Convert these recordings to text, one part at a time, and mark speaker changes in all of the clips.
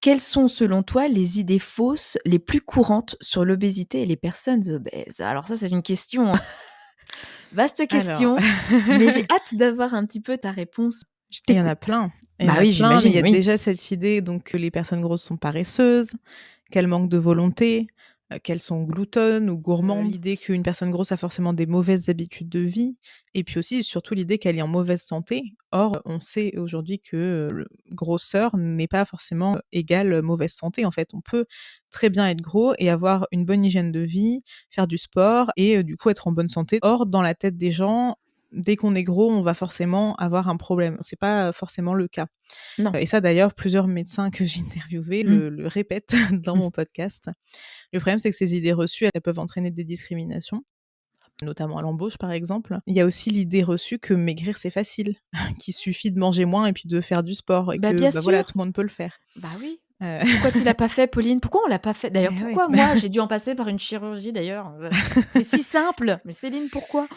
Speaker 1: Quelles sont selon toi les idées fausses les plus courantes sur l'obésité et les personnes obèses? Alors ça, c'est une question, vaste
Speaker 2: Alors,
Speaker 1: question, mais j'ai hâte d'avoir un petit peu ta réponse. Je
Speaker 2: il y en a
Speaker 1: t'écoute.
Speaker 2: plein. Il y en
Speaker 1: Bah
Speaker 2: a
Speaker 1: oui,
Speaker 2: plein, mais il y
Speaker 1: j'imagine,
Speaker 2: a
Speaker 1: oui.
Speaker 2: déjà cette idée donc que les personnes grosses sont paresseuses, qu'elles manquent de volonté, qu'elles sont gloutonnes ou gourmandes. L'idée qu'une personne grosse a forcément des mauvaises habitudes de vie et puis aussi, surtout l'idée qu'elle est en mauvaise santé. Or, on sait aujourd'hui que, le grosseur n'est pas forcément, égale, mauvaise santé, en fait. On peut très bien être gros et avoir une bonne hygiène de vie, faire du sport et du coup être en bonne santé. Or, dans la tête des gens, dès qu'on est gros, on va forcément avoir un problème. C'est pas, forcément le cas.
Speaker 1: Non.
Speaker 2: Et ça d'ailleurs, plusieurs médecins que j'ai interviewés
Speaker 1: Mmh.
Speaker 2: le répètent dans
Speaker 1: Mmh.
Speaker 2: mon podcast. Le problème, c'est que ces idées reçues, elles peuvent entraîner des discriminations, notamment à l'embauche, par exemple. Il y a aussi l'idée reçue que maigrir, c'est facile, qu'il suffit de manger moins et puis de faire du sport et
Speaker 1: Bah,
Speaker 2: que,
Speaker 1: bien
Speaker 2: bah, voilà,
Speaker 1: sûr.
Speaker 2: tout le monde peut le faire.
Speaker 1: Bah oui.
Speaker 2: Heu,
Speaker 1: Pourquoi tu l'as pas fait, Pauline? Pourquoi on l'a pas fait? D'ailleurs,
Speaker 2: eh ouais.
Speaker 1: pourquoi moi, j'ai dû en passer par une chirurgie d'ailleurs? C'est si simple, mais Céline, pourquoi?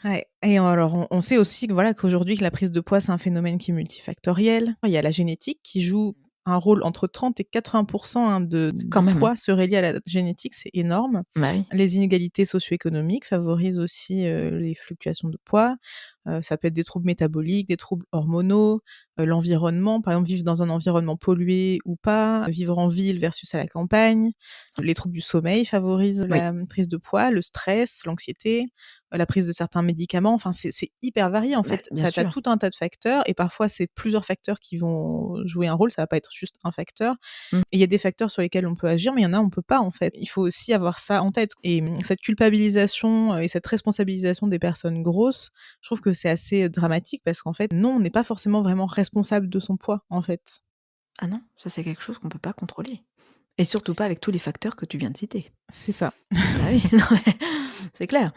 Speaker 2: Ouais et alors on sait aussi que voilà, qu'aujourd'hui que la prise de poids, c'est un phénomène qui est multifactoriel. Il y a la génétique qui joue un rôle entre 30 et 80 hein,
Speaker 1: Quand
Speaker 2: du
Speaker 1: même, hein.
Speaker 2: poids serait lié à la génétique, c'est énorme.
Speaker 1: Bah oui.
Speaker 2: Les inégalités socio-économiques favorisent aussi, les fluctuations de poids. Ça peut être des troubles métaboliques, des troubles hormonaux, l'environnement, par exemple vivre dans un environnement pollué ou pas, vivre en ville versus à la campagne. Les troubles du sommeil favorisent
Speaker 1: Oui.
Speaker 2: la, prise de poids, le stress, l'anxiété, la prise de certains médicaments, enfin c'est hyper varié en
Speaker 1: Bah,
Speaker 2: fait.
Speaker 1: bien
Speaker 2: Tu as
Speaker 1: sûr.
Speaker 2: tout un tas de facteurs et parfois c'est plusieurs facteurs qui vont jouer un rôle, ça va pas être juste un facteur
Speaker 1: Mmh.
Speaker 2: et il y a des facteurs sur lesquels on peut agir, mais il y en a on peut pas en fait. Il faut aussi avoir ça en tête et cette culpabilisation, et cette responsabilisation des personnes grosses, je trouve que c'est assez, dramatique parce qu'en fait non, on n'est pas forcément vraiment responsable de son poids, en fait.
Speaker 1: Ah non, ça c'est quelque chose qu'on peut pas contrôler et surtout pas avec tous les facteurs que tu viens de citer.
Speaker 2: C'est ça.
Speaker 1: Bah oui, non mais c'est clair.